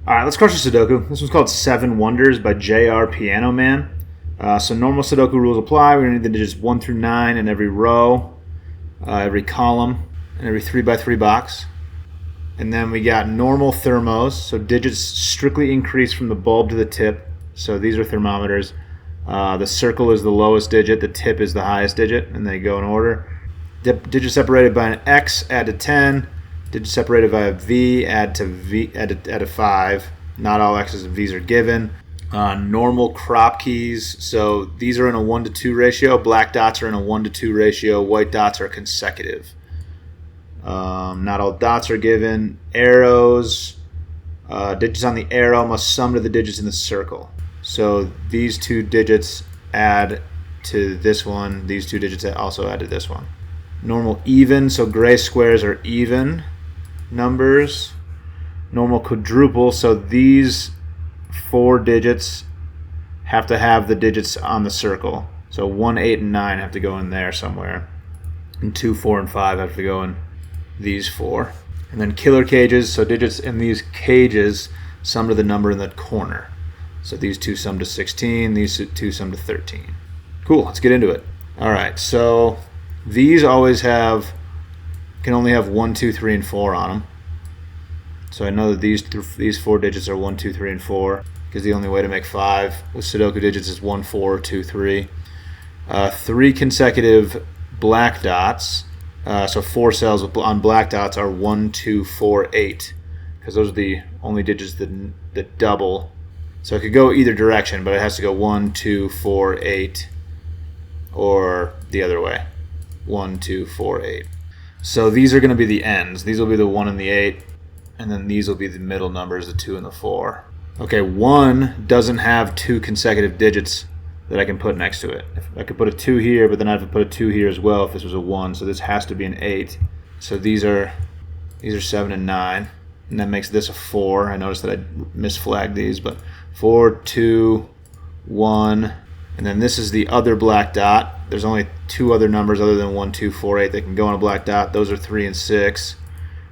All right, let's crush a Sudoku. This one's called Seven Wonders by J.R. Piano Man. So normal Sudoku rules apply. We're going to need the digits 1 through 9 in every row, every column, and every 3x3 box. And then we got normal thermos, so digits strictly increase from the bulb to the tip. So these are thermometers. The circle is the lowest digit, the tip is the highest digit, and they go in order. Digits separated by an X, add to 10. Digits separated by a V, add to 5. Not all X's and V's are given. Normal crop keys, so these are in a 1-to-2 ratio. Black dots are in a 1-to-2 ratio. White dots are consecutive. Not all dots are given. Arrows, digits on the arrow must sum to the digits in the circle. So these two digits add to this one. These two digits also add to this one. Normal even, so gray squares are even numbers. Normal quadruple, so these 4 digits have to have the digits on the circle. So 1, 8, and 9 have to go in there somewhere. And 2, 4, and 5 have to go in these 4. And then killer cages, so digits in these cages sum to the number in the corner. So these 2 sum to 16, these 2 sum to 13. Cool, let's get into it. All right, so these always can only have 1, 2, 3, and 4 on them. So I know that these 4 digits are 1, 2, 3, and 4, because the only way to make 5 with Sudoku digits is 1, 4, 2, 3. 3 consecutive black dots. So 4 cells on black dots are 1, 2, 4, 8, because those are the only digits that double. So it could go either direction, but it has to go 1, 2, 4, 8, or the other way. 1, 2, 4, 8. So these are going to be the ends. These will be the 1 and the 8, and then these will be the middle numbers, the 2 and the 4. Okay, 1 doesn't have 2 consecutive digits that I can put next to it. I could put a 2 here, but then I have to put a 2 here as well if this was a 1. So this has to be an 8. So these are 7 and 9, and that makes this a 4. I noticed that I misflagged these, but 4, 2, 1, and then this is the other black dot. There's only 2 other numbers other than 1, 2, 4, 8 that can go on a black dot. Those are 3 and 6.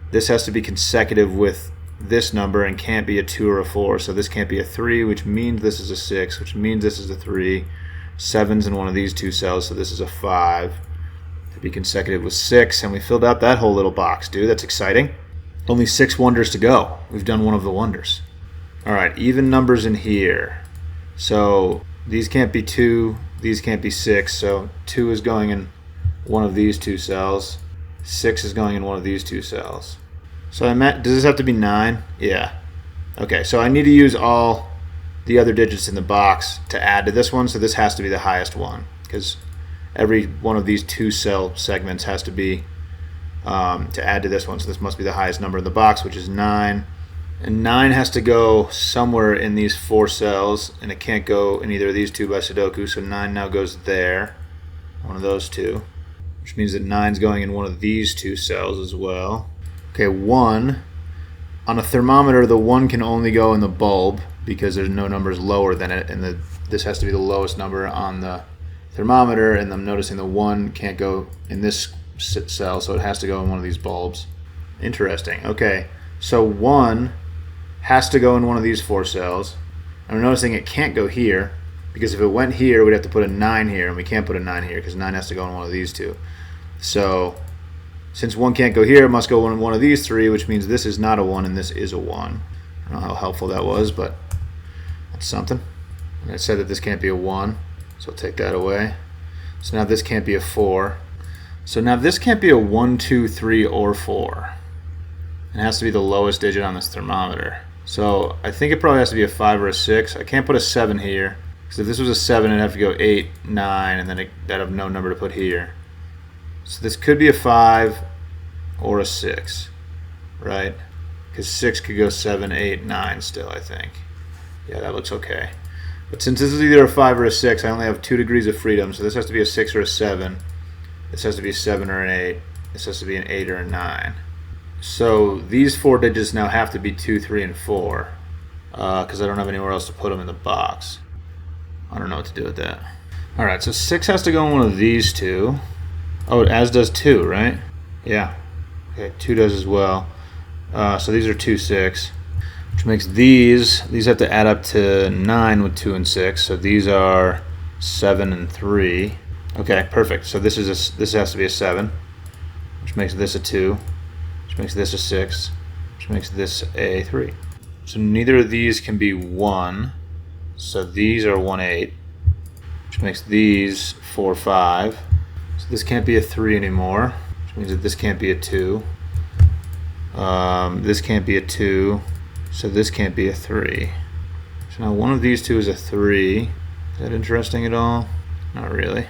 This has to be consecutive with this number and can't be a 2 or a 4. So this can't be a 3, which means this is a 6, which means this is a 3. 7's in one of these 2 cells, so this is a 5. To be consecutive with 6, and we filled out that whole little box, dude. That's exciting. Only 6 wonders to go. We've done one of the wonders. All right, even numbers in here. So these can't be 2, these can't be 6, so 2 is going in one of these 2 cells. 6 is going in one of these 2 cells. So does this have to be 9? Yeah. Okay, so I need to use all the other digits in the box to add to this one, so this has to be the highest one, because every one of these 2 cell segments has to be to add to this one, so this must be the highest number in the box, which is 9. And 9 has to go somewhere in these 4 cells, and it can't go in either of these 2 by Sudoku, so 9 now goes there, one of those 2, which means that 9's going in one of these 2 cells as well. Okay, 1. On a thermometer, the 1 can only go in the bulb because there's no numbers lower than it, and this has to be the lowest number on the thermometer, and I'm noticing the 1 can't go in this cell, so it has to go in one of these bulbs. Interesting. Okay, so 1 has to go in one of these 4 cells. And I'm noticing it can't go here, because if it went here, we'd have to put a 9 here, and we can't put a 9 here because 9 has to go in one of these 2. So since 1 can't go here, it must go in one of these 3, which means this is not a 1 and this is a 1. I don't know how helpful that was, but that's something. And it said that this can't be a 1, so I'll take that away. So now this can't be a 4. So now this can't be a 1, 2, 3, or 4. It has to be the lowest digit on this thermometer. So I think it probably has to be a 5 or a 6. I can't put a 7 here, because if this was a 7, it'd have to go 8, 9, and then that'd have no number to put here. So this could be a 5 or a 6, right? Because 6 could go 7, 8, 9 still, I think. Yeah, that looks okay. But since this is either a 5 or a 6, I only have 2 degrees of freedom, so this has to be a 6 or a 7. This has to be a 7 or an 8. This has to be an 8 or a 9. So these 4 digits now have to be 2, 3, and 4, because I don't have anywhere else to put them in the box. I don't know what to do with that. All right, so 6 has to go in one of these 2. Oh, as does 2, right? Yeah. Okay, 2 does as well. So these are 2, 6. I'm which makes these have to add up to 9 with 2 and 6. So these are 7 and 3. Okay, perfect. So this has to be a 7, which makes this a 2, which makes this a 6, which makes this a 3. So neither of these can be 1. So these are 1, 8, which makes these 4, 5. So this can't be a 3 anymore, which means that this can't be a 2. This can't be a 2. So this can't be a 3. So now one of these two is a 3. Is that interesting at all? Not really.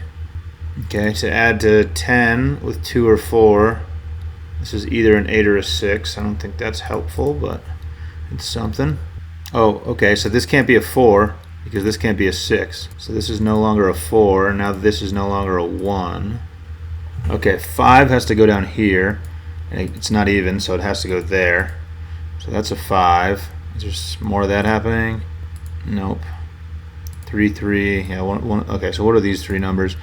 Okay, to add to 10 with 2 or 4, this is either an 8 or a 6. I don't think that's helpful, but it's something. Oh, okay, so this can't be a 4 because this can't be a 6. So this is no longer a 4. Now this is no longer a 1. Okay, 5 has to go down here. And it's not even, so it has to go there. So that's a 5. Is there more of that happening? Nope. 3, 3. Yeah, one. Okay, so what are these three numbers?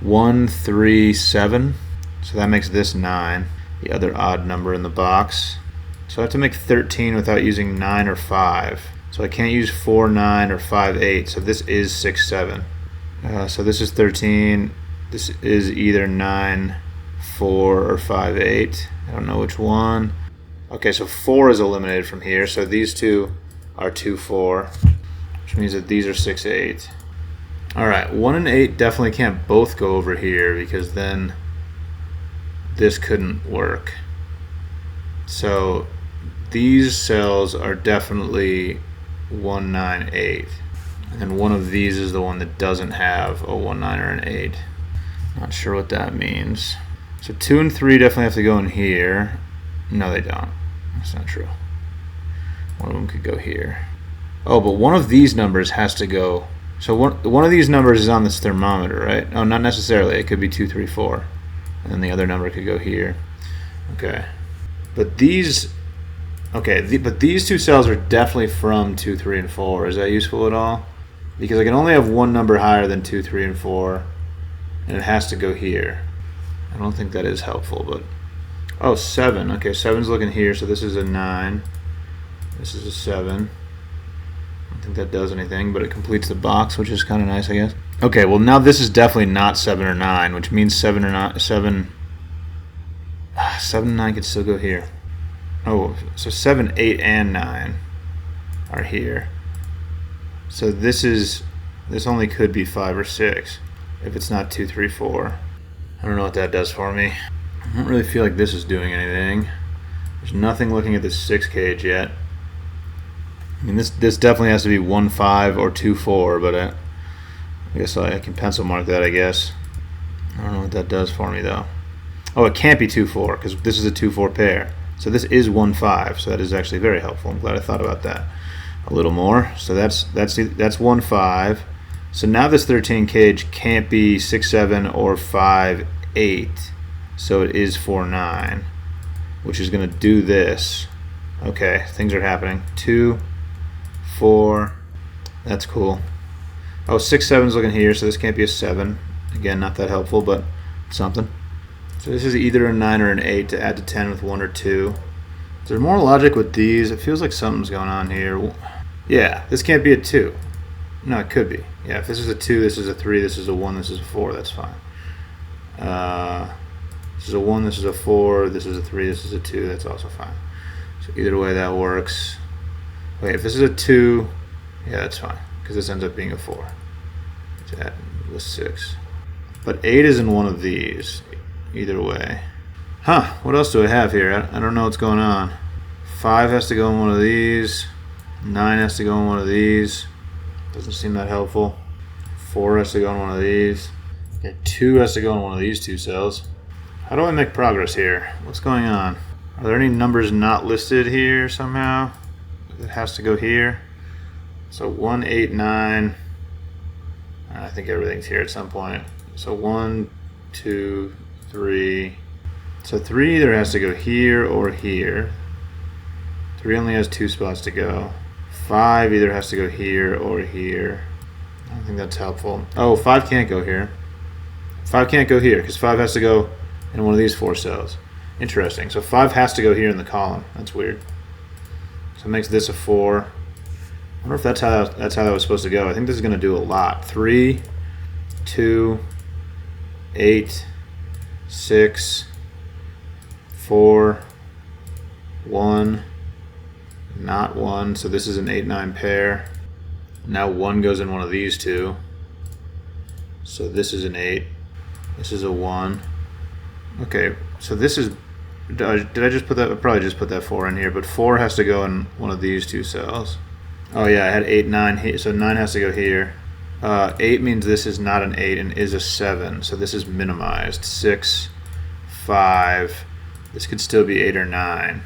1, 3, 7. So that makes this 9. The other odd number in the box. So I have to make 13 without using 9 or 5. So I can't use 4, 9 or 5, 8. So this is 6, 7. So this is 13. This is either 9, 4 or 5, 8. I don't know which one. Okay, so 4 is eliminated from here. So these two are 2, 4, which means that these are 6, 8. All right, 1 and 8 definitely can't both go over here because then this couldn't work. So these cells are definitely 1, 9, 8. And one of these is the one that doesn't have a 1, 9 or an 8. Not sure what that means. So 2 and 3 definitely have to go in here. No, they don't. That's not true. One of them could go here. Oh, but one of these numbers has to go. So one of these numbers is on this thermometer, right? Oh, not necessarily. It could be 2, 3, 4. And then the other number could go here. Okay. But these... Okay, but these two cells are definitely from 2, 3, and 4. Is that useful at all? Because I can only have one number higher than 2, 3, and 4. And it has to go here. I don't think that is helpful, but... Oh, 7. Okay, 7's looking here, so this is a 9. This is a 7. I don't think that does anything, but it completes the box, which is kind of nice, I guess. Okay, well now this is definitely not 7 or 9, which means 7 or not 7 and 9 could still go here. Oh, so 7, 8, and 9 are here. So this only could be 5 or 6 if it's not 2, 3, 4. I don't know what that does for me. I don't really feel like this is doing anything. There's nothing looking at this 6 cage yet. I mean, this definitely has to be 1, 5 or 2, 4, but I guess I can pencil mark that, I guess. I don't know what that does for me, though. Oh, it can't be 2, 4, because this is a 2, 4 pair. So this is 1, 5, so that is actually very helpful. I'm glad I thought about that a little more. So that's 1, 5. So now this 13 cage can't be 6, 7 or 5, 8. So it is 4, 9, which is going to do this. Okay, things are happening. 2, 4. That's cool. Oh, 6, 7's looking here, so this can't be a 7. Again, not that helpful, but something. So this is either a 9 or an 8 to add to 10 with 1 or 2. Is there more logic with these? It feels like something's going on here. Yeah, this can't be a 2. No, it could be. Yeah, if this is a 2, this is a 3, this is a 1, this is a 4, that's fine. This is a 1, this is a 4, this is a 3, this is a 2, that's also fine. So either way that works. Wait, if this is a 2, yeah, that's fine, because this ends up being a 4. To add with 6. But 8 is in one of these, either way. Huh, what else do I have here? I don't know what's going on. 5 has to go in one of these. 9 has to go in one of these. Doesn't seem that helpful. 4 has to go in one of these. Okay, 2 has to go in one of these two cells. How do I make progress here? What's going on? Are there any numbers not listed here somehow? It has to go here. So 1, 8, 9. I think everything's here at some point. So 1, 2, 3. So 3 either has to go here or here. 3 only has 2 spots to go. 5 either has to go here or here. I don't think that's helpful. Oh, 5 can't go here. 5 can't go here because 5 has to go in one of these 4 cells. Interesting. So 5 has to go here in the column. That's weird. So it makes this a 4. I wonder if that's how that was supposed to go. I think this is going to do a lot. 3, 2, 8, 6, 4, 1, not 1. So this is an 8-9 pair. Now 1 goes in one of these two. So this is an 8. This is a 1. Okay, so this is... Did I just put that? I probably just put that 4 in here, but 4 has to go in one of these two cells. Oh yeah, I had 8, 9 here, so 9 has to go here. 8 means this is not an 8 and is a 7, so this is minimized. 6, 5, this could still be 8 or 9.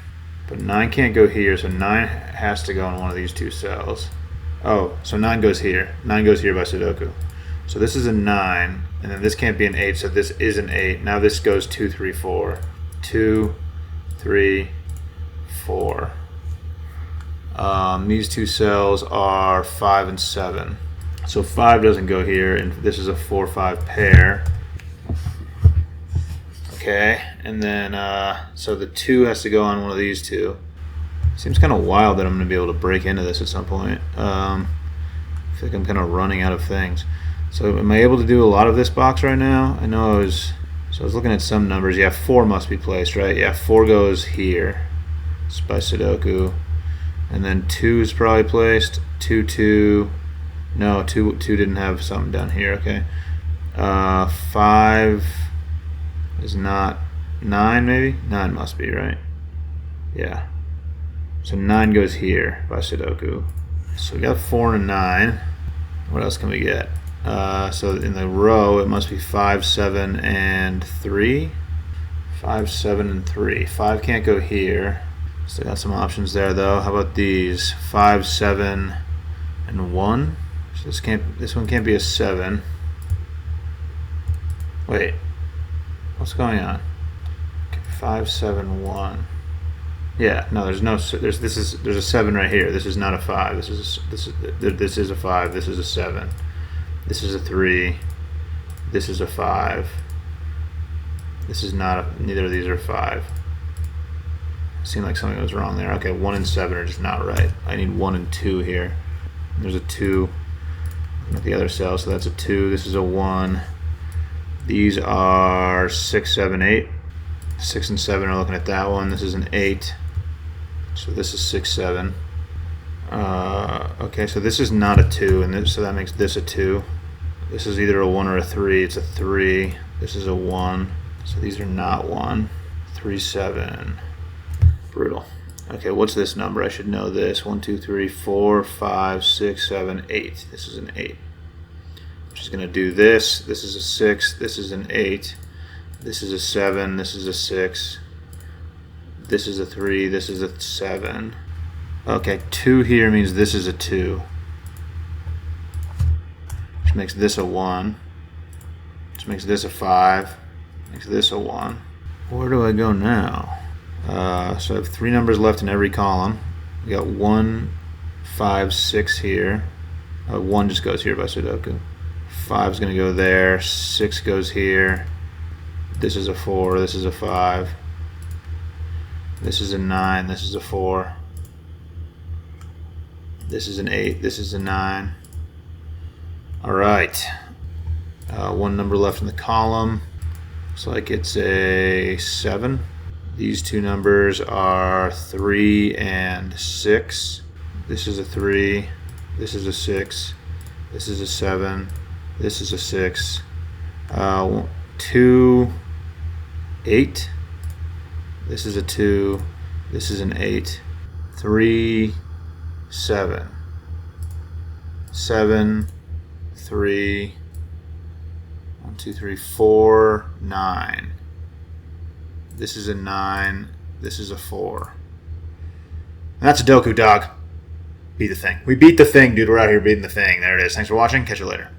But 9 can't go here, so 9 has to go in one of these two cells. Oh, so 9 goes here. 9 goes here by Sudoku. So this is a 9, and then this can't be an 8, so this is an 8. Now this goes 2, 3, 4. 2, 3, 4. These two cells are 5 and 7. So 5 doesn't go here, and this is a 4, 5 pair. Okay, and then so the 2 has to go on one of these two. Seems kind of wild that I'm going to be able to break into this at some point. I feel like I'm kind of running out of things. So am I able to do a lot of this box right now? I know I was looking at some numbers. Yeah, 4 must be placed, right? Yeah, 4 goes here. It's by Sudoku. And then 2 is probably placed. 2, 2. No, 2 didn't have something down here. Okay. 5 is not 9, maybe? 9 must be, right? Yeah. So 9 goes here by Sudoku. So we got 4 and a 9. What else can we get? So in the row, it must be 5, 7, and 3. 5, 7, and 3. 5 can't go here. Still got some options there, though. How about these? 5, 7, and 1. So this one can't be a 7. Wait. What's going on? Okay, 5, 7, 1. Yeah, no, there's a 7 right here. This is not a 5. This is a 5. This is a 7. This is a 3. This is a 5. This is not neither of these are 5. It seemed like something was wrong there. Okay, 1 and 7 are just not right. I need 1 and 2 here. There's a 2 at the other cell, so that's a 2. This is a 1. These are 6, 7, 8. 6 and 7 are looking at that one. This is an 8. So this is 6, 7. Okay, so this is not a 2, and so that makes this a 2. This is either a 1 or a 3. It's a 3. This is a 1. So these are not 1. 3, 7. Brutal. Okay, what's this number? I should know this. 1, 2, 3, 4, 5, 6, 7, 8. This is an 8. I'm just going to do this. This is a 6. This is an 8. This is a 7. This is a 6. This is a 3. This is a 7. Okay, 2 here means this is a 2. Which makes this a 1. Which makes this a 5. Makes this a 1. Where do I go now? So I have 3 numbers left in every column. We got 1, 5, 6 here. 1 just goes here by Sudoku. 5 is going to go there. 6 goes here. This is a 4. This is a 5. This is a 9. This is a 4. This is an 8. This is a 9. All right. 1 number left in the column. Looks like it's a 7. These 2 numbers are 3 and 6. This is a 3. This is a 6. This is a 7. This is a 6. 2, 8. This is a 2. This is an 8. 3, 7. 7, 3. 1, 2, 3, 4, 9. This is a 9. This is a 4. And that's Sudoku, dog. Beat the thing. We beat the thing, dude. We're out here beating the thing. There it is. Thanks for watching. Catch you later.